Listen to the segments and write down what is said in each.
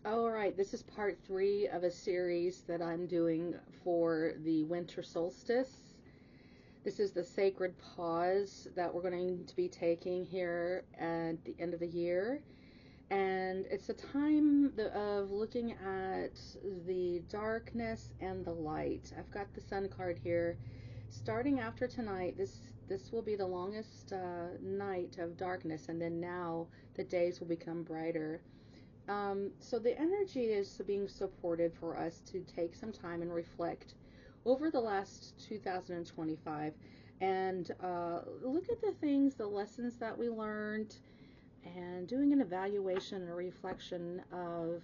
All right, this is part 3 of a series that I'm doing for the winter solstice. This is the sacred pause that we're going to be taking here at the end of the year. And it's a time of looking at the darkness and the light. I've got the sun card here. Starting after tonight, this will be the longest night of darkness, and then now the days will become brighter. So the energy is being supported for us to take some time and reflect over the last 2025 and look at the things, the lessons that we learned, and doing an evaluation and a reflection of,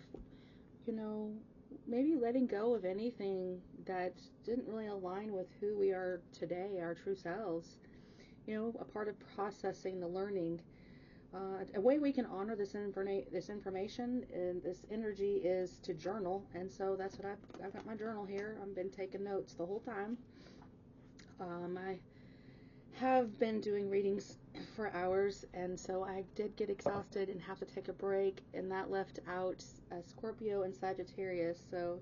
maybe letting go of anything that didn't really align with who we are today, our true selves. A part of processing the learning. A way we can honor this information and this energy is to journal, and so that's what I've got my journal here. I've been taking notes the whole time. I have been doing readings for hours, and so I did get exhausted and have to take a break, and that left out Scorpio and Sagittarius. So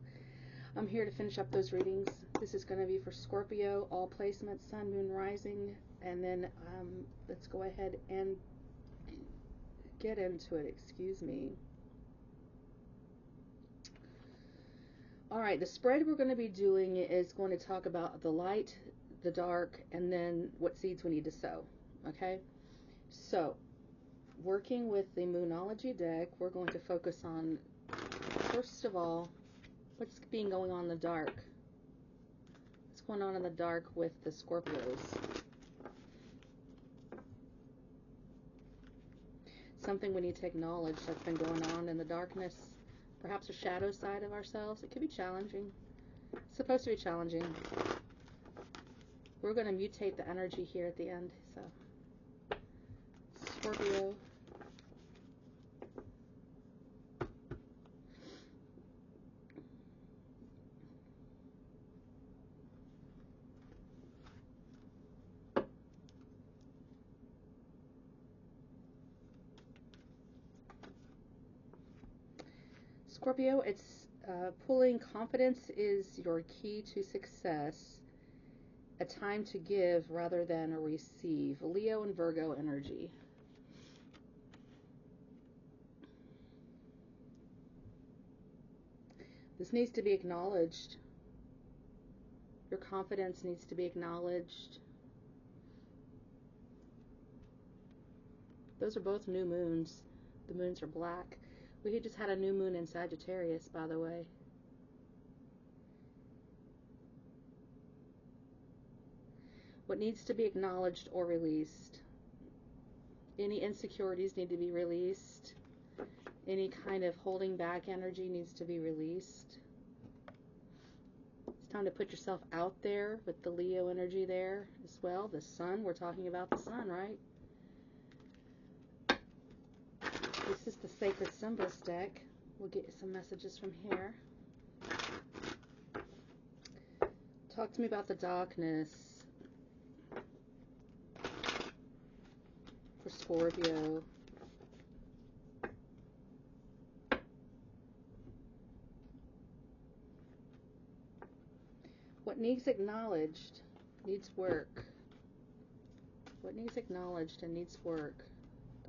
I'm here to finish up those readings. This is going to be for Scorpio, all placements, Sun, Moon, Rising, and then let's go ahead and get into it. Excuse me. All right, the spread we're going to be doing is going to talk about the light, the dark, and then what seeds we need to sow. Okay, so working with the Moonology deck, we're going to focus on, first of all, what's going on in the dark. What's going on in the dark with the Scorpios? Something we need to acknowledge that's been going on in the darkness, perhaps a shadow side of ourselves. It could be challenging. It's supposed to be challenging. We're going to mutate the energy here at the end. So, Scorpio. Scorpio, it's pulling confidence is your key to success. A time to give rather than receive. Leo and Virgo energy. This needs to be acknowledged. Your confidence needs to be acknowledged. Those are both new moons. The moons are black. We just had a new moon in Sagittarius, by the way. What needs to be acknowledged or released? Any insecurities need to be released. Any kind of holding back energy needs to be released. It's time to put yourself out there with the Leo energy there as well. The sun, we're talking about the sun, right? This is the Sacred Symbols deck. We'll get some messages from here. Talk to me about the darkness for Scorpio. What needs acknowledged needs work. What needs acknowledged and needs work?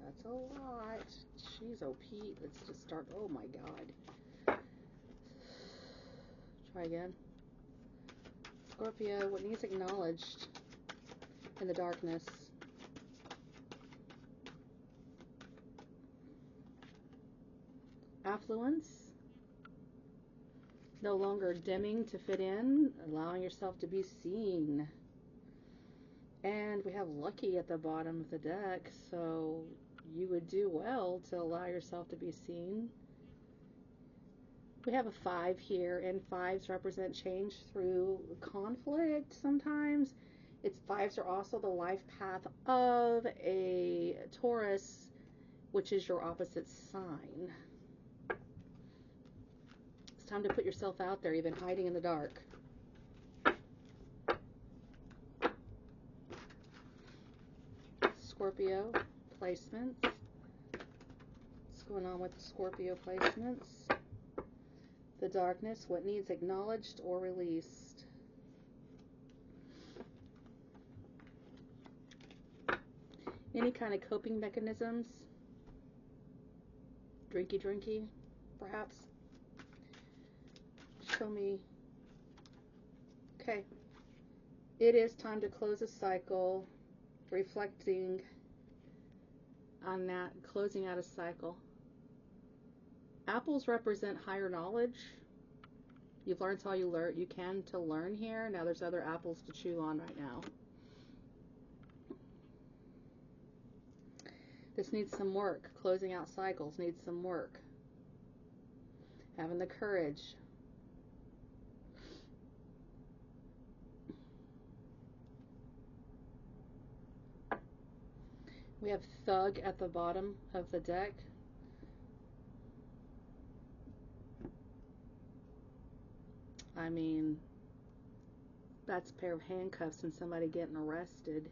That's a lot. Jeez, OP. Let's just start. Oh my God. Try again. Scorpio, what needs acknowledged in the darkness? Affluence. No longer dimming to fit in, allowing yourself to be seen. And we have lucky at the bottom of the deck, so you would do well to allow yourself to be seen. We have a 5 here, and 5s represent change through conflict sometimes. 5s are also the life path of a Taurus, which is your opposite sign. It's time to put yourself out there. You've been hiding in the dark. Scorpio placements. What's going on with the Scorpio placements? The darkness, what needs acknowledged or released? Any kind of coping mechanisms? Drinky, perhaps? Show me. Okay. It is time to close a cycle, reflecting on that, closing out a cycle. Apples represent higher knowledge. You've learned all you can to learn here. Now there's other apples to chew on right now. This needs some work. Closing out cycles needs some work. Having the courage. We have Thug at the bottom of the deck. I mean, that's a pair of handcuffs and somebody getting arrested.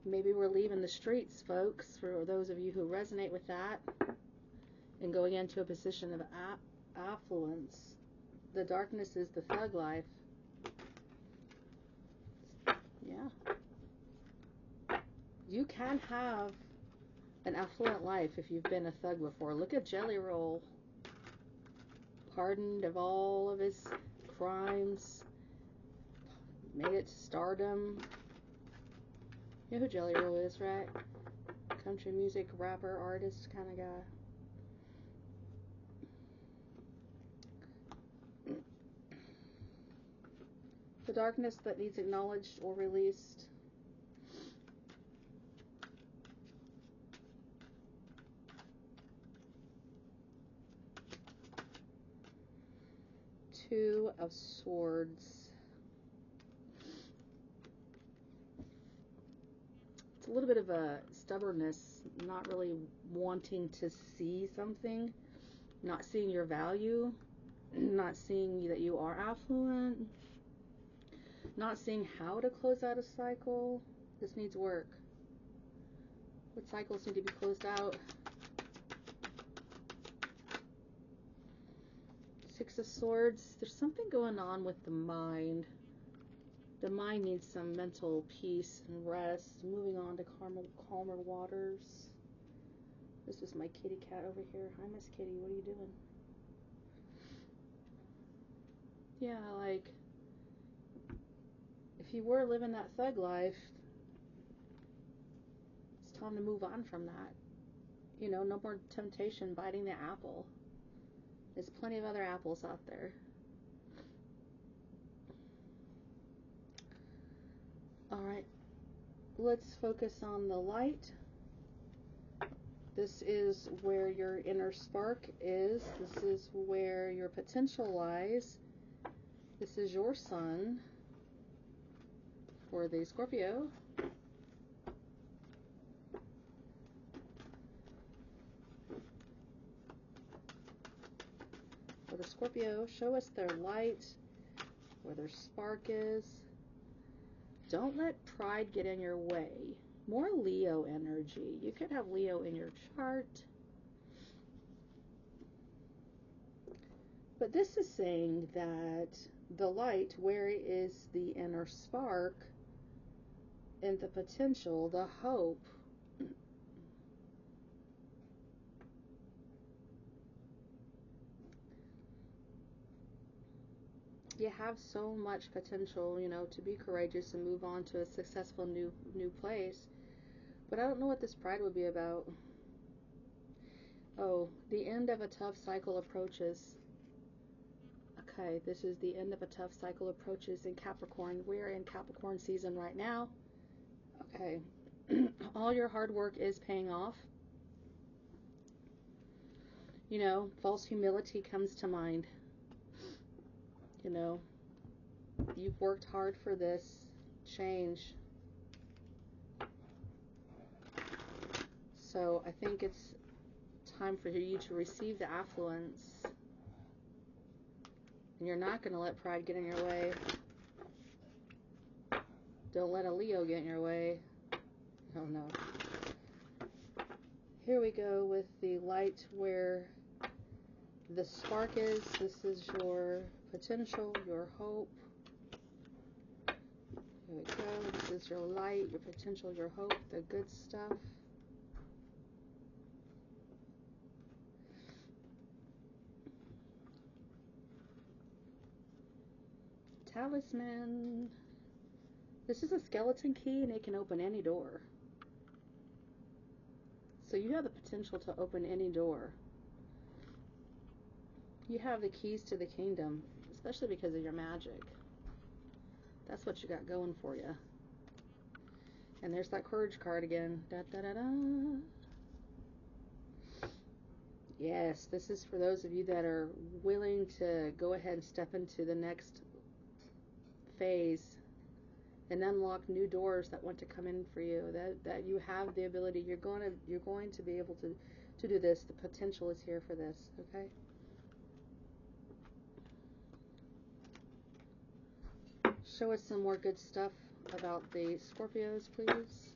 Maybe we're leaving the streets, folks, for those of you who resonate with that, and going into a position of affluence. The darkness is the thug life. Yeah. You can have an affluent life if you've been a thug before. Look at Jelly Roll. Pardoned of all of his crimes. Made it to stardom. You know who Jelly Roll is, right? Country music, rapper, artist kind of guy. The darkness that needs acknowledged or released. Two of Swords. It's a little bit of a stubbornness, not really wanting to see something, not seeing your value, not seeing that you are affluent, not seeing how to close out a cycle. This needs work. What cycles need to be closed out? Six of Swords. There's something going on with the mind. The mind needs some mental peace and rest. Moving on to calmer waters. This is my kitty cat over here. Hi, Miss Kitty. What are you doing? Yeah, like, if you were living that thug life, it's time to move on from that. You know, no more temptation biting the apple. There's plenty of other apples out there. Alright, let's focus on the light. This is where your inner spark is. This is where your potential lies. This is your sun for the Scorpio. For the Scorpio, show us their light, where their spark is. Don't let pride get in your way. More Leo energy. You could have Leo in your chart. But this is saying that the light, where is the inner spark and the potential, the hope, you have so much potential, you know, to be courageous and move on to a successful new place. But I don't know what this pride would be about. Oh, the end of a tough cycle approaches. Okay, this is the end of a tough cycle approaches in Capricorn. We're in Capricorn season right now. Okay. All your hard work is paying off. You know, false humility comes to mind. You know, you've worked hard for this change. So I think it's time for you to receive the affluence. And you're not going to let pride get in your way. Don't let a Leo get in your way. Oh no. Here we go with the light, where the spark is. This is your potential, your hope. Here we go. This is your light, your potential, your hope, the good stuff. Talisman. This is a skeleton key and it can open any door. So you have the potential to open any door. You have the keys to the kingdom, especially because of your magic. That's what you got going for you. And there's that courage card again. Da, da, da, da. Yes, this is for those of you that are willing to go ahead and step into the next phase and unlock new doors that want to come in for you. That you have the ability. You're going to be able to do this. The potential is here for this. Okay. Show us some more good stuff about the Scorpios, please.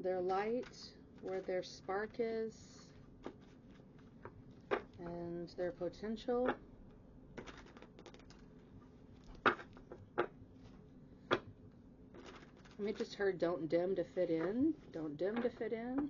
Their light, where their spark is, and their potential. I just heard don't dim to fit in. Don't dim to fit in.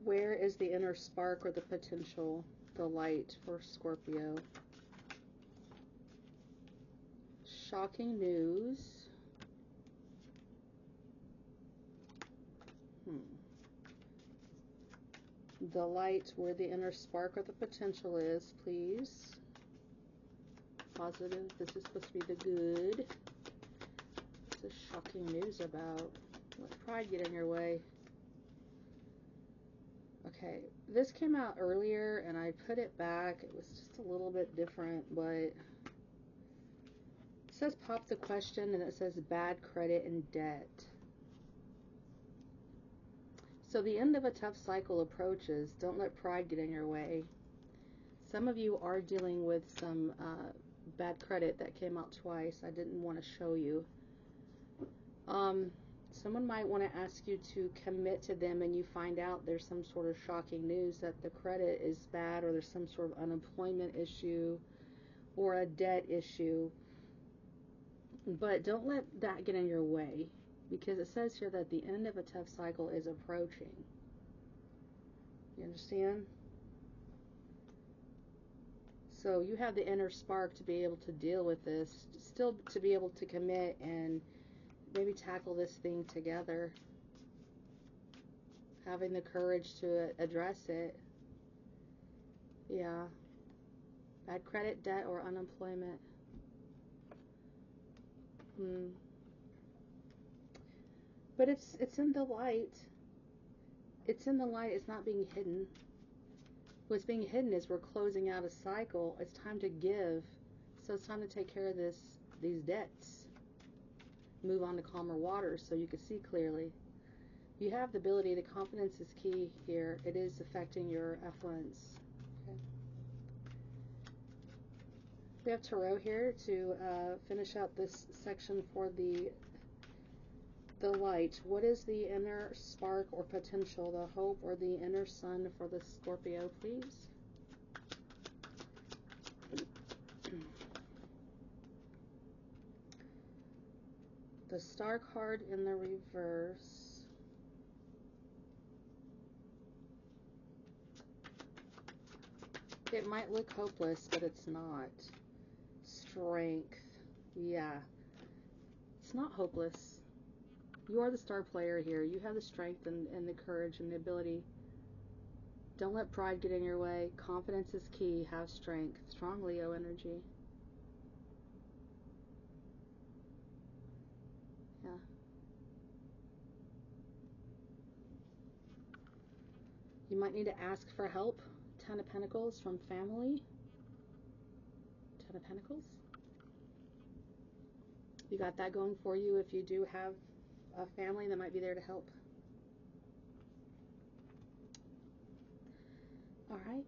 Where is the inner spark or the potential, the light for Scorpio? Shocking news. The light where the inner spark or the potential is, please. Positive. This is supposed to be the good. What's the shocking news about? Let pride get in your way. Okay, this came out earlier and I put it back. It was just a little bit different, but it says pop the question and it says bad credit and debt. So the end of a tough cycle approaches. Don't let pride get in your way. Some of you are dealing with some bad credit that came out twice. I didn't want to show you. Someone might want to ask you to commit to them and you find out there's some sort of shocking news that the credit is bad or there's some sort of unemployment issue or a debt issue. But don't let that get in your way, because it says here that the end of a tough cycle is approaching. You understand? So you have the inner spark to be able to deal with this, still to be able to commit and maybe tackle this thing together. Having the courage to address it. Yeah. Bad credit, debt, or unemployment. But it's in the light. It's in the light. It's not being hidden. What's being hidden is we're closing out a cycle. It's time to give. So it's time to take care of these debts. Move on to calmer waters so you can see clearly. You have the ability to, confidence is key here. It is affecting your affluence. Okay. We have Tarot here to finish out this section for the light. What is the inner spark or potential, the hope or the inner sun for the Scorpio, please? The Star card in the reverse. It might look hopeless, but it's not. Strength. Yeah. It's not hopeless. You are the star player here. You have the strength and the courage and the ability. Don't let pride get in your way. Confidence is key. Have strength. Strong Leo energy. Yeah. You might need to ask for help. Ten of Pentacles from family. Ten of Pentacles. You got that going for you if you do have a family that might be there to help. All right,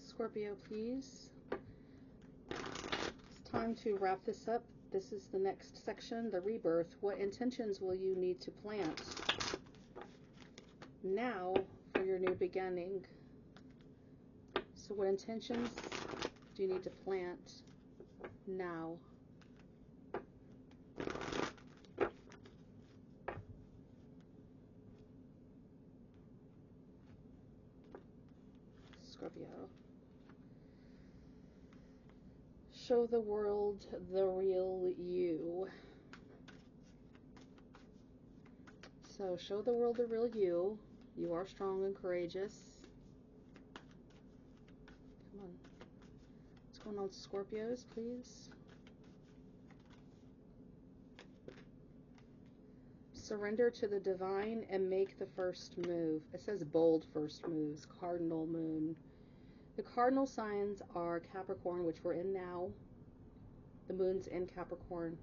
Scorpio, please. It's time to wrap this up. This is the next section, the rebirth. What intentions will you need to plant now for your new beginning? So what intentions do you need to plant now? Scorpio. Show the world the real you. So show the world the real you. You are strong and courageous. Come on. What's going on, Scorpios, please? Surrender to the divine and make the first move. It says bold first moves, cardinal moon. The cardinal signs are Capricorn, which we're in now. The moon's in Capricorn.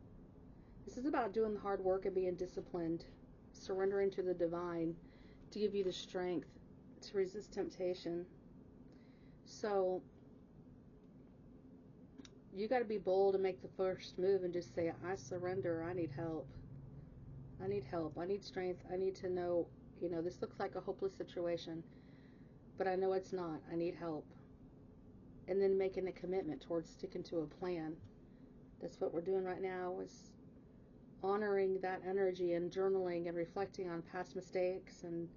This is about doing the hard work and being disciplined, surrendering to the divine to give you the strength to resist temptation. So you got to be bold and make the first move and just say, I surrender. I need help. I need help. I need strength. I need to know, this looks like a hopeless situation, but I know it's not. I need help. And then making a commitment towards sticking to a plan. That's what we're doing right now, is honoring that energy and journaling and reflecting on past mistakes and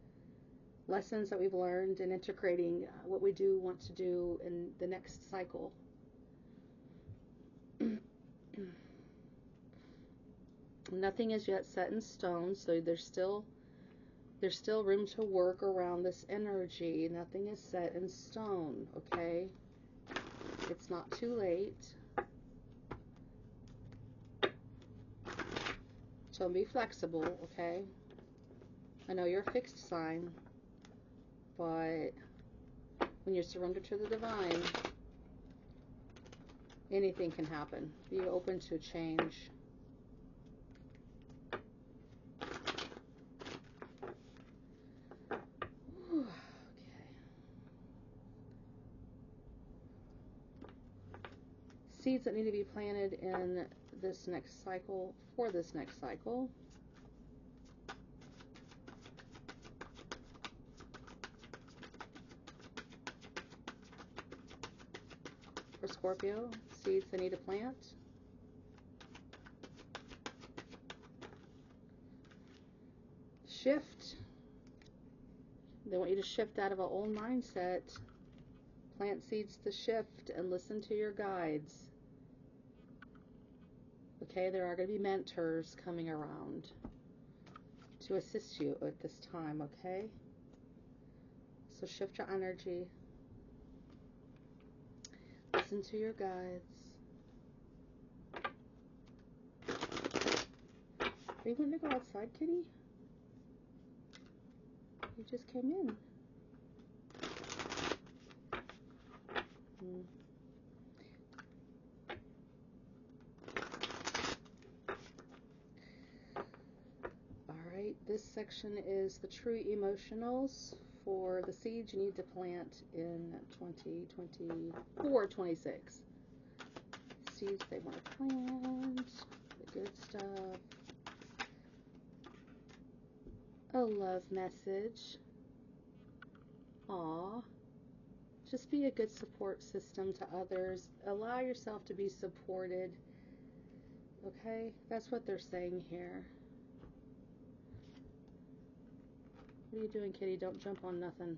lessons that we've learned and integrating what we do want to do in the next cycle. Nothing is yet set in stone, so there's still room to work around this energy. Nothing is set in stone, okay? It's not too late. So be flexible, okay? I know you're a fixed sign, but when you surrender to the divine, anything can happen. Be open to change. Seeds that need to be planted in this next cycle, for this next cycle. For Scorpio, seeds they need to plant. Shift. They want you to shift out of an old mindset. Plant seeds to shift and listen to your guides. Okay, there are going to be mentors coming around to assist you at this time, okay? So shift your energy. Listen to your guides. Are you going to go outside, kitty? You just came in. Alright, this section is the true emotionals for the seeds you need to plant in 2024-26. Seeds they want to plant, the good stuff. A love message. Aw. Just be a good support system to others. Allow yourself to be supported. Okay? That's what they're saying here. What are you doing, kitty? Don't jump on nothing.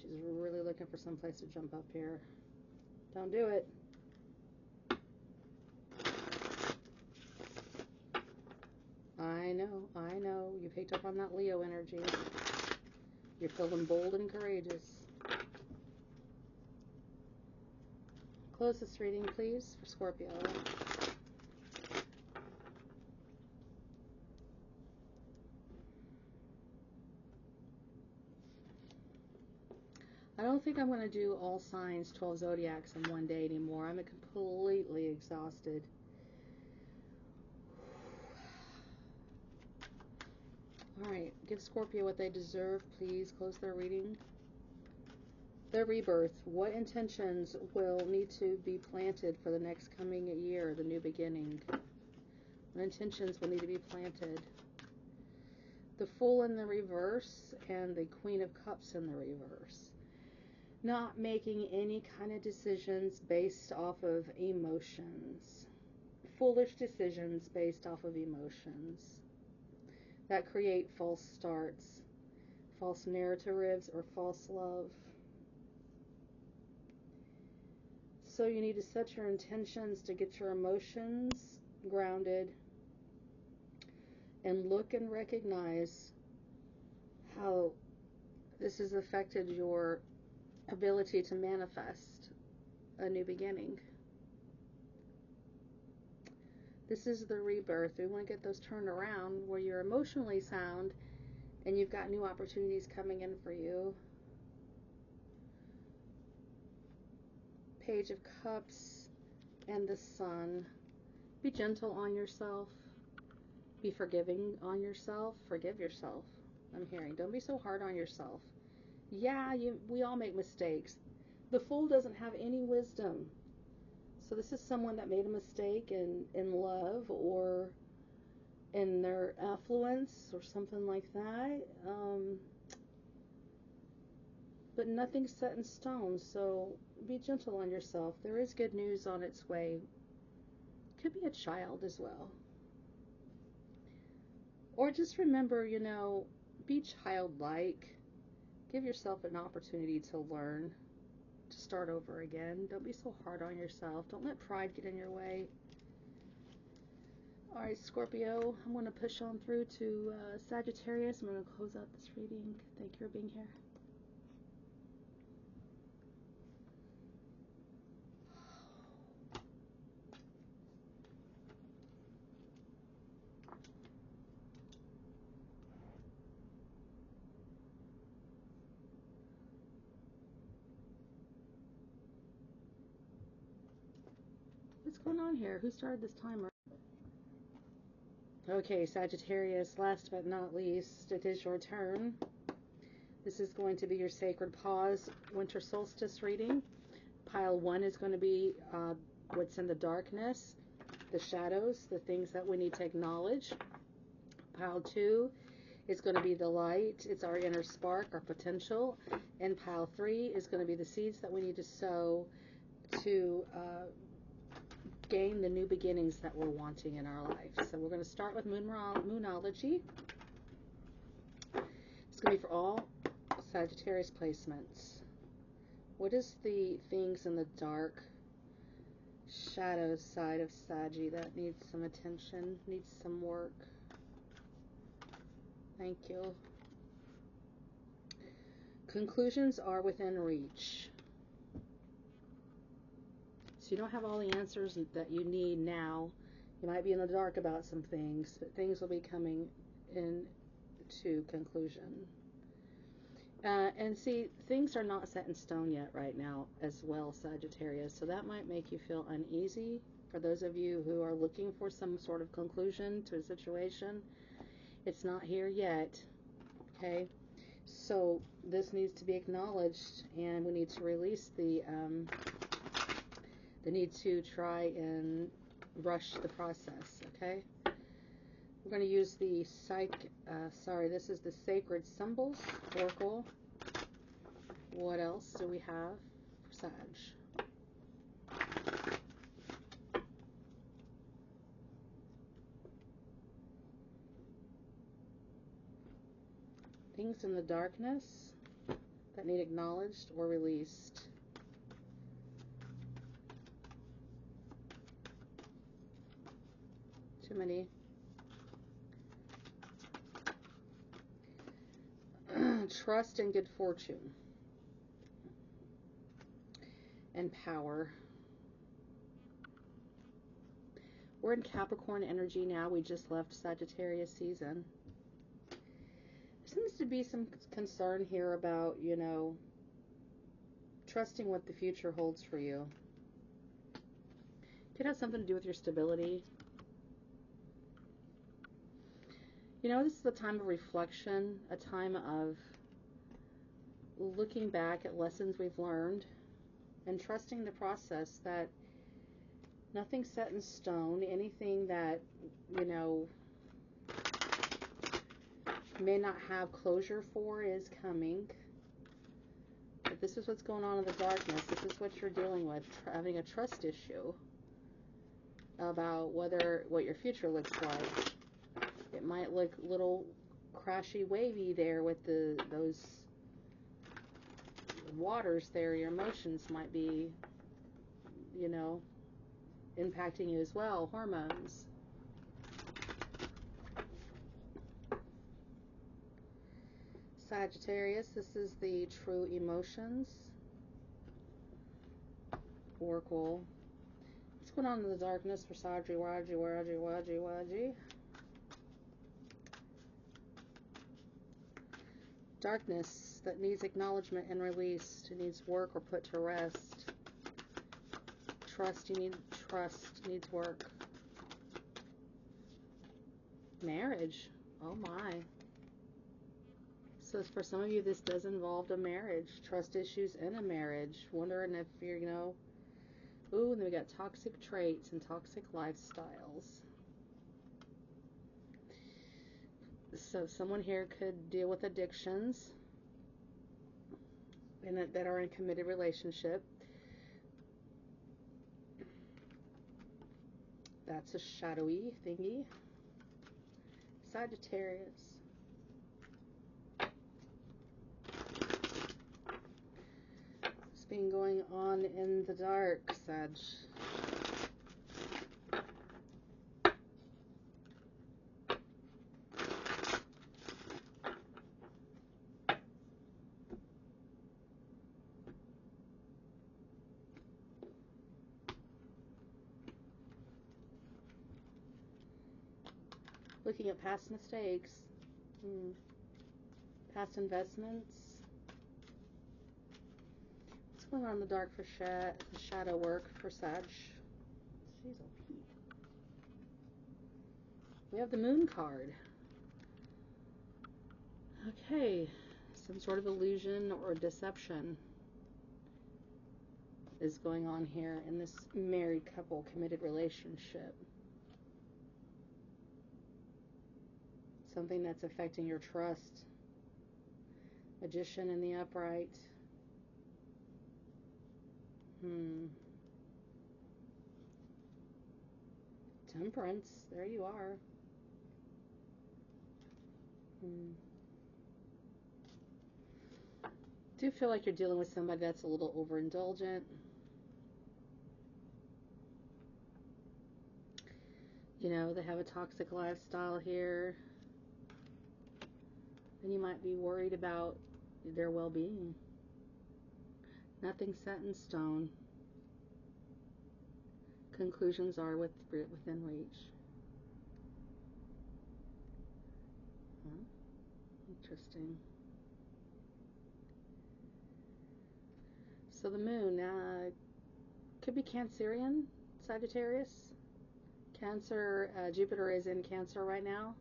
She's really looking for some place to jump up here. Don't do it. I know. You picked up on that Leo energy. You're feeling bold and courageous. Close this reading, please, for Scorpio. I don't think I'm going to do all signs, 12 zodiacs in one day anymore. I'm completely exhausted. Alright, give Scorpio what they deserve. Please close their reading. The rebirth. What intentions will need to be planted for the next coming year, the new beginning? What intentions will need to be planted? The Fool in the reverse and the Queen of Cups in the reverse. Not making any kind of decisions based off of emotions. Foolish decisions based off of emotions that create false starts, false narratives, or false love. So you need to set your intentions to get your emotions grounded and look and recognize how this has affected your ability to manifest a new beginning. This is the rebirth. We want to get those turned around where you're emotionally sound and you've got new opportunities coming in for you. Page of Cups and the Sun. Be gentle on yourself. Be forgiving on yourself. Forgive yourself. I'm hearing. Don't be so hard on yourself. Yeah, we all make mistakes. The Fool doesn't have any wisdom. So this is someone that made a mistake in love or in their affluence or something like that. But nothing's set in stone, so be gentle on yourself. There is good news on its way. Could be a child as well. Or just remember, be childlike. Give yourself an opportunity to learn, to start over again. Don't be so hard on yourself. Don't let pride get in your way. All right, Scorpio, I'm going to push on through to Sagittarius. I'm going to close out this reading. Thank you for being here. What's going on here? Who started this timer? Okay, Sagittarius, last but not least, it is your turn. This is going to be your Sacred Pause Winter Solstice reading. Pile 1 is going to be what's in the darkness, the shadows, the things that we need to acknowledge. Pile 2 is going to be the light. It's our inner spark, our potential. And pile 3 is going to be the seeds that we need to sow to gain the new beginnings that we're wanting in our life. So we're going to start with Moonology. It's going to be for all Sagittarius placements. What is the things in the dark shadow side of Saggy that needs some attention, needs some work? Thank you. Conclusions are within reach. So you don't have all the answers that you need now. You might be in the dark about some things, but things will be coming into conclusion. And see, things are not set in stone yet right now as well, Sagittarius. So that might make you feel uneasy. For those of you who are looking for some sort of conclusion to a situation, it's not here yet. Okay? So this needs to be acknowledged, and we need to release the need to try and rush the process. Okay? We're going to use the this is the Sacred Symbols Oracle. What else do we have for Sag? Things in the darkness that need acknowledged or released. Too many. Trust and good fortune. And power. We're in Capricorn energy now. We just left Sagittarius season. There seems to be some concern here about, trusting what the future holds for you. Could have something to do with your stability. This is a time of reflection, a time of looking back at lessons we've learned and trusting the process, that nothing's set in stone. Anything that, you know, may not have closure for is coming. But this is what's going on in the darkness. This is what you're dealing with, having a trust issue about what your future looks like. It might look a little crashy, wavy there with those waters there. Your emotions might be, you know, impacting you as well. Hormones. Sagittarius, this is the true emotions. Oracle. What's going on in the darkness for Sagittarius? Darkness that needs acknowledgement and released. It needs work or put to rest. Trust, you need trust, needs work. Marriage. Oh my. So for some of you, this does involve a marriage. Trust issues in a marriage. Wondering if you're, you know, ooh, and then we got toxic traits and toxic lifestyles. So someone here could deal with addictions that are in a committed relationship. That's a shadowy thingy. Sagittarius. What's been going on in the dark, Sag? Looking at past mistakes, past investments. What's going on in the dark for shadow work for Sag? Jeez, oh Pete. We have the Moon card. Okay, some sort of illusion or deception is going on here in this married couple committed relationship. Something that's affecting your trust. Magician in the upright. Temperance. There you are. Do feel like you're dealing with somebody that's a little overindulgent. You know, they have a toxic lifestyle here. And you might be worried about their well-being. Nothing set in stone. Conclusions are within reach. Huh? Interesting. So the moon could be Cancerian, Sagittarius. Cancer, Jupiter is in Cancer right now.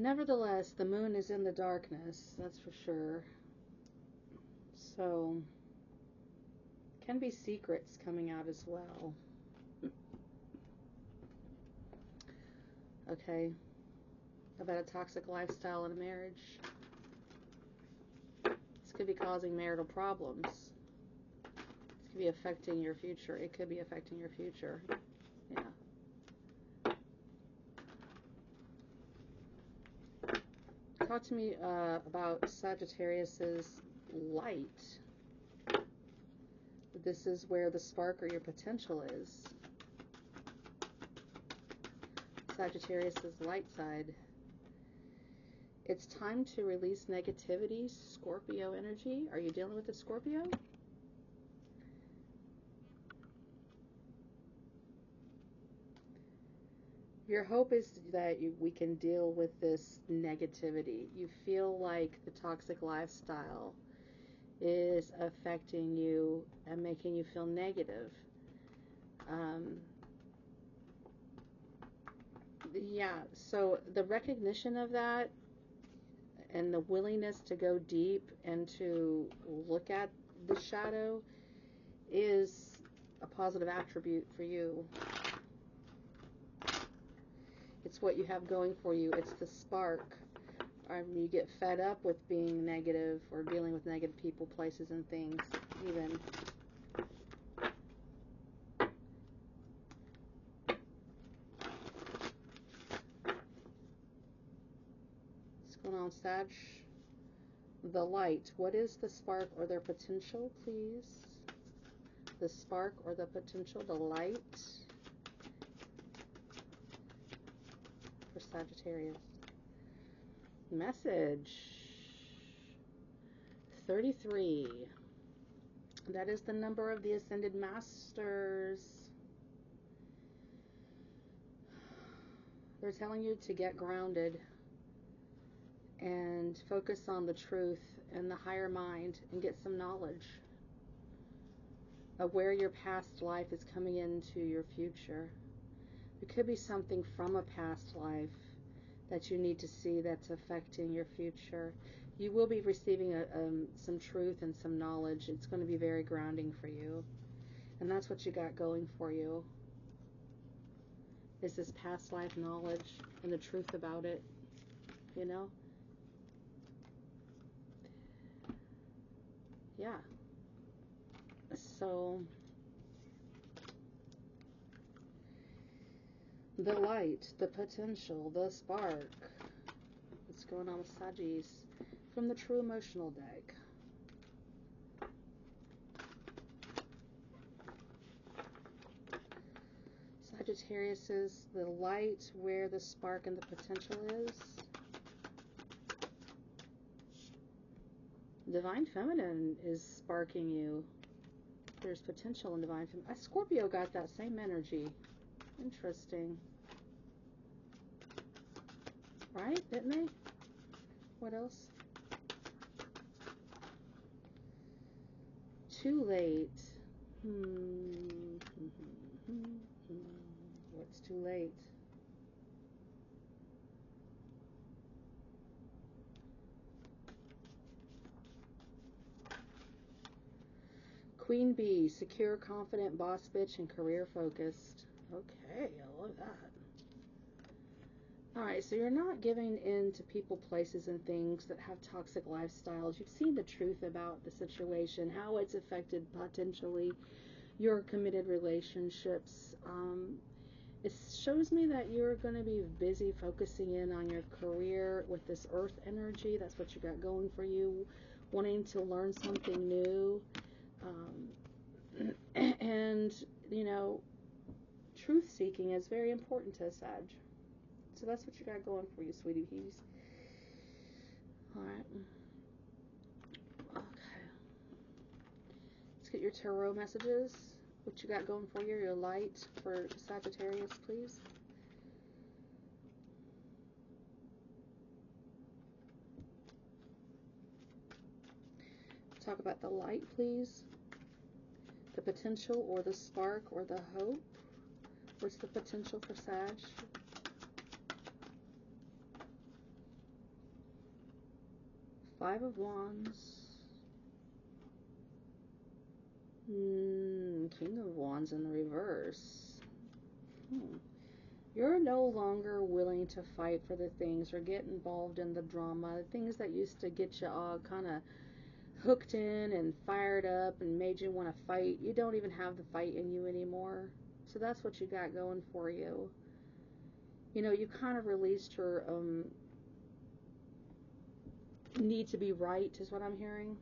Nevertheless, the moon is in the darkness, that's for sure. So, can be secrets coming out as well. Okay, about a toxic lifestyle in a marriage. This could be causing marital problems. This could be affecting your future. It could be affecting your future. Yeah. Talk to me about Sagittarius's light. This is where the spark or your potential is. Sagittarius's light side. It's time to release negativity, Scorpio energy. Are you dealing with a Scorpio? Your hope is that we can deal with this negativity. You feel like the toxic lifestyle is affecting you and making you feel negative. Yeah, so the recognition of that and the willingness to go deep and to look at the shadow is a positive attribute for you. It's what you have going for you. It's the spark. You get fed up with being negative or dealing with negative people, places, and things, even. What's going on, Sag? The light. What is the spark or their potential, please? The spark or the potential, the light for Sagittarius. Message 33. That is the number of the Ascended Masters. They're telling you to get grounded and focus on the truth and the higher mind and get some knowledge of where your past life is coming into your future. It could be something from a past life that you need to see that's affecting your future. You will be receiving some truth and some knowledge. It's going to be very grounding for you. And that's what you got going for you, is this past life knowledge and the truth about it, you know? Yeah. So, the light, the potential, the spark. What's going on with Sagis? From the True Emotional deck. Sagittarius is the light, where the spark and the potential is. Divine Feminine is sparking you. There's potential in Divine Feminine. Scorpio got that same energy. Interesting. Right? Didn't they? What else? Too late. What's too late? Queen Bee, secure, confident, boss bitch, and career focused. Okay, I love that. Alright, so you're not giving in to people, places, and things that have toxic lifestyles. You've seen the truth about the situation, how it's affected potentially your committed relationships. It shows me that you're going to be busy focusing in on your career with this earth energy. That's what you got going for you. Wanting to learn something new. And, you know, truth seeking is very important to Sag. So that's what you got going for you, sweetie peas. Alright. Okay. Let's get your tarot messages. What you got going for you, your light for Sagittarius, please. Talk about the light, please. The potential or the spark or the hope. What's the potential for Sag? Five of Wands. King of Wands in the reverse. You're no longer willing to fight for the things or get involved in the drama. The things that used to get you all kind of hooked in and fired up and made you want to fight. You don't even have the fight in you anymore. So that's what you got going for you. You know, you kind of released your need to be right, is what I'm hearing.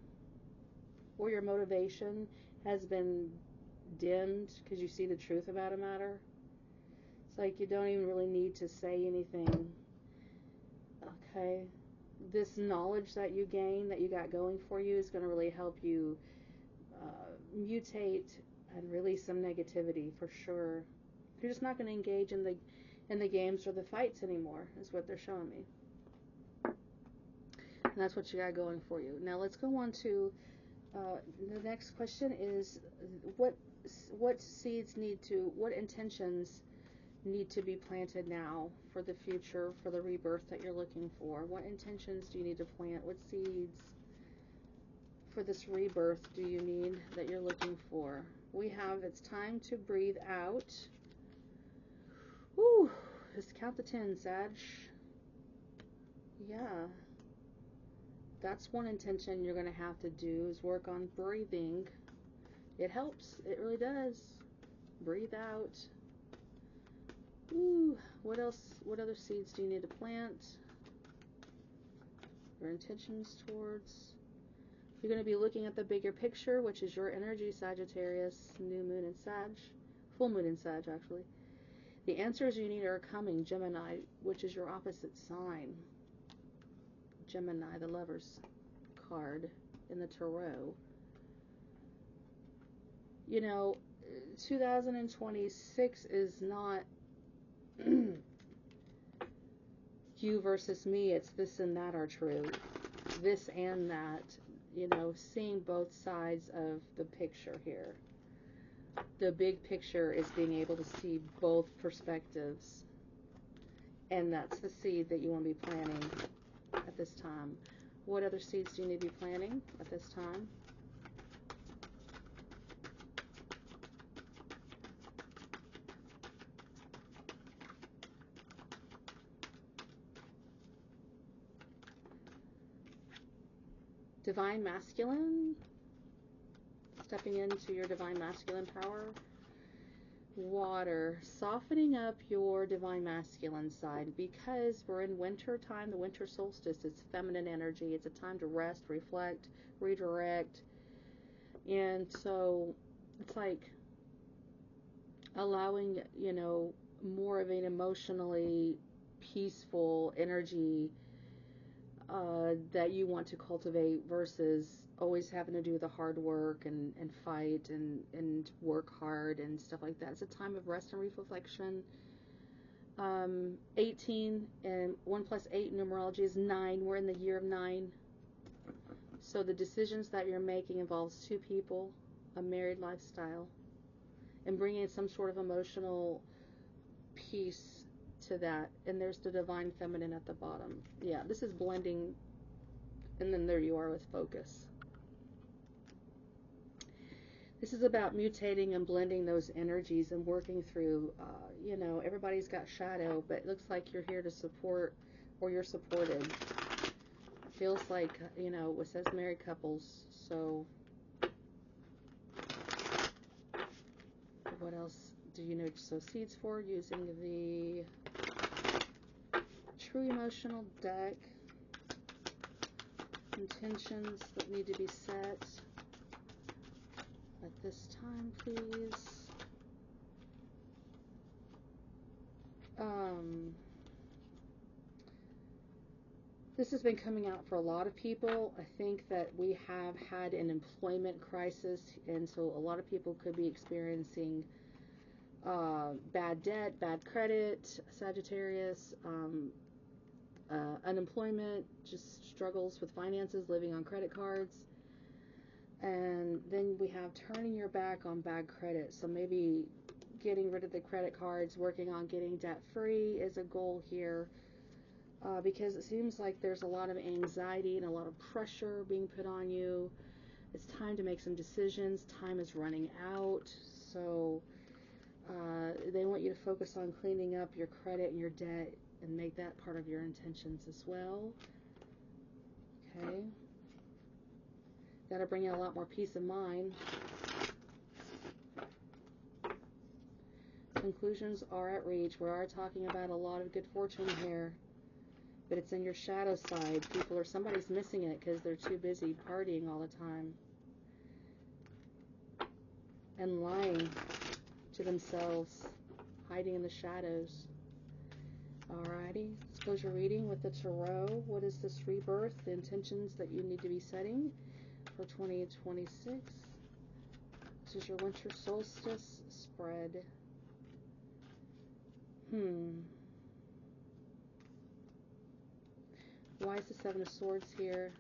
Or your motivation has been dimmed because you see the truth about a matter. It's like you don't even really need to say anything. Okay. This knowledge that you gain, that you got going for you, is going to really help you mutate and release some negativity for sure. You're just not going to engage in the games or the fights anymore, is what they're showing me. And that's what you got going for you. Now let's go on to the next question is what intentions need to be planted now for the future, for the rebirth that you're looking for? What intentions do you need to plant? What seeds for this rebirth do you need that you're looking for? We have, it's time to breathe out. Woo! Just count to 10, Sag. Yeah. That's one intention you're going to have to do, is work on breathing. It helps. It really does. Breathe out. Ooh, what else? What other seeds do you need to plant? Your intentions towards. You're going to be looking at the bigger picture, which is your energy, Sagittarius, new moon in Sag, full moon in Sag, actually. The answers you need are coming, Gemini, which is your opposite sign. Gemini, the Lover's card in the Tarot. You know, 2026 is not you versus me. It's this and that are true. This and that. You know, seeing both sides of the picture here. The big picture is being able to see both perspectives. And that's the seed that you want to be planting at this time. What other seeds do you need to be planting at this time? Divine masculine, stepping into your divine masculine power. Water, softening up your divine masculine side, because we're in winter time, the winter solstice. It's feminine energy. It's a time to rest, reflect, redirect. And so it's like allowing, you know, more of an emotionally peaceful energy that you want to cultivate, versus always having to do the hard work and fight and work hard and stuff like that. It's a time of rest and reflection. 18 and 1 plus 8 in numerology is 9. We're in the year of 9. So the decisions that you're making involves 2 people, a married lifestyle, and bringing some sort of emotional peace to that. And there's the divine feminine at the bottom. Yeah, this is blending, and then there you are with focus. This is about mutating and blending those energies and working through, you know, everybody's got shadow, but it looks like you're here to support, or you're supported. Feels like, you know, it says married couples. So what else do you know? So seeds for using the True Emotional deck. Intentions that need to be set at this time, please. This has been coming out for a lot of people. I think that we have had an employment crisis, and so a lot of people could be experiencing bad debt, bad credit, Sagittarius, unemployment, just struggles with finances, living on credit cards. And then we have turning your back on bad credit. So maybe getting rid of the credit cards, working on getting debt free is a goal here. Because it seems like there's a lot of anxiety and a lot of pressure being put on you. It's time to make some decisions. Time is running out. So they want you to focus on cleaning up your credit and your debt and make that part of your intentions as well. Okay. That'll bring you a lot more peace of mind. Conclusions are at reach. We are talking about a lot of good fortune here. But it's in your shadow side. People, or somebody's missing it because they're too busy partying all the time. And lying to themselves. Hiding in the shadows. Alrighty. Let's close your reading with the Tarot. What is this rebirth? The intentions that you need to be setting for 2026. This is your winter solstice spread. Why is the 7 of Swords here?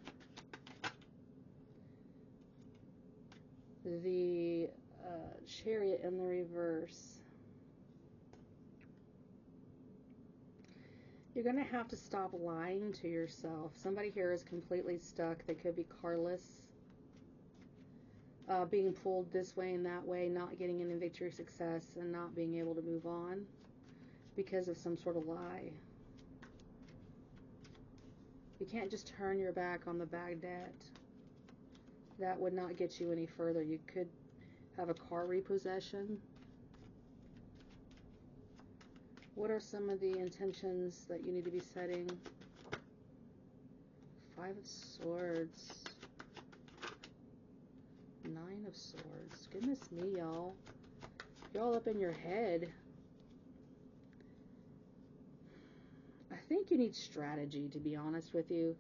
The Chariot in the reverse. You're going to have to stop lying to yourself. Somebody here is completely stuck. They could be carless, being pulled this way and that way, not getting any victory success, and not being able to move on because of some sort of lie. You can't just turn your back on the bad debt. That would not get you any further. You could have a car repossession. What are some of the intentions that you need to be setting? 5 of Swords. 9 of Swords. Goodness me, y'all. You're all up in your head. I think you need strategy, to be honest with you.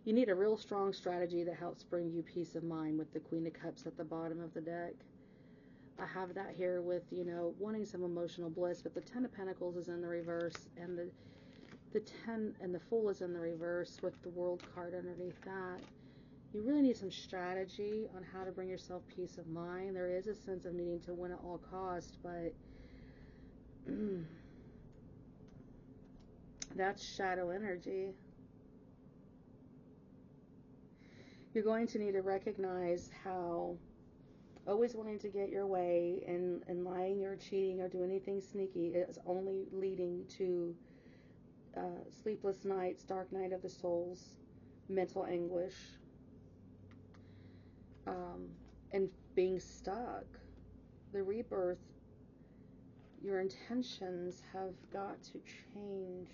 You need a real strong strategy that helps bring you peace of mind with the Queen of Cups at the bottom of the deck. I have that here with, you know, wanting some emotional bliss, but the 10 of Pentacles is in the reverse, and the 10 and the Fool is in the reverse with the World card underneath that. You really need some strategy on how to bring yourself peace of mind. There is a sense of needing to win at all costs, but that's shadow energy. You're going to need to recognize how always wanting to get your way and lying or cheating or doing anything sneaky is only leading to sleepless nights, dark night of the souls, mental anguish, and being stuck. The rebirth, your intentions have got to change.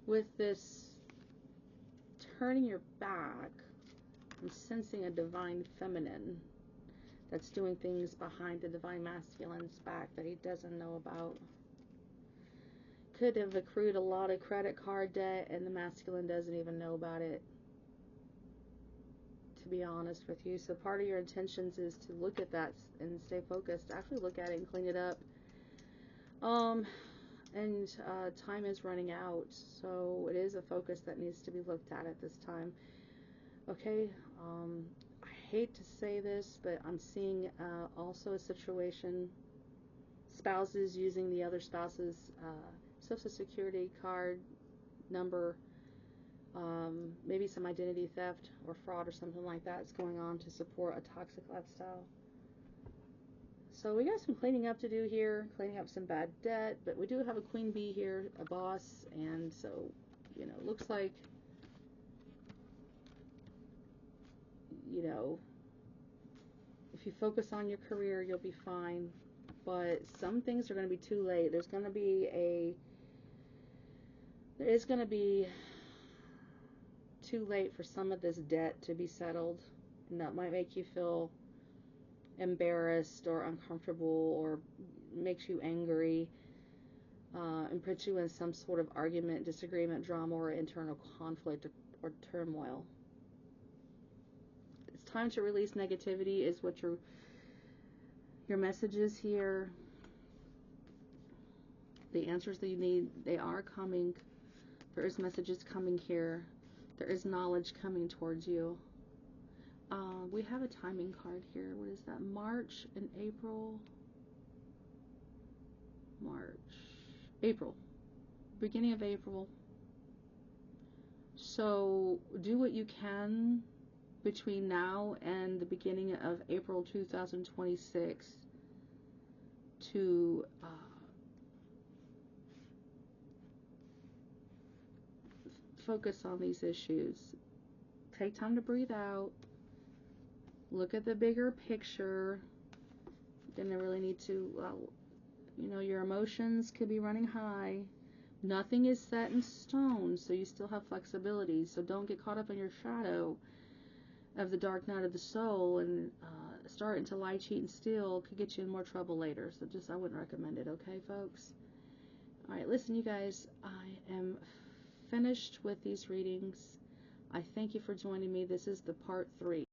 With this turning your back, I'm sensing a divine feminine that's doing things behind the divine masculine's back that he doesn't know about. Could have accrued a lot of credit card debt and the masculine doesn't even know about it, to be honest with you. So part of your intentions is to look at that and stay focused. Actually look at it and clean it up. Time is running out, so it is a focus that needs to be looked at this time. Okay, I hate to say this, but I'm seeing also a situation, spouses using the other spouse's social security card number, maybe some identity theft or fraud or something like that is going on to support a toxic lifestyle. So we got some cleaning up to do here, cleaning up some bad debt, but we do have a queen bee here, a boss, and so, you know, looks like, you know, if you focus on your career, you'll be fine, but some things are going to be too late. There is going to be too late for some of this debt to be settled, and that might make you feel embarrassed or uncomfortable or makes you angry, and puts you in some sort of argument, disagreement, drama, or internal conflict or turmoil. It's time to release negativity is what your message is here. The answers that you need, they are coming. There is messages coming here. There is knowledge coming towards you. We have a timing card here. What is that? March and April. April. Beginning of April. So do what you can between now and the beginning of April 2026 to focus on these issues. Take time to breathe out. Look at the bigger picture. You're going to really need to, you know, your emotions could be running high. Nothing is set in stone, so you still have flexibility. So don't get caught up in your shadow of the dark night of the soul and starting to lie, cheat, and steal could get you in more trouble later. So just, I wouldn't recommend it, okay, folks? All right, listen, you guys, I am finished with these readings. I thank you for joining me. This is the part 3.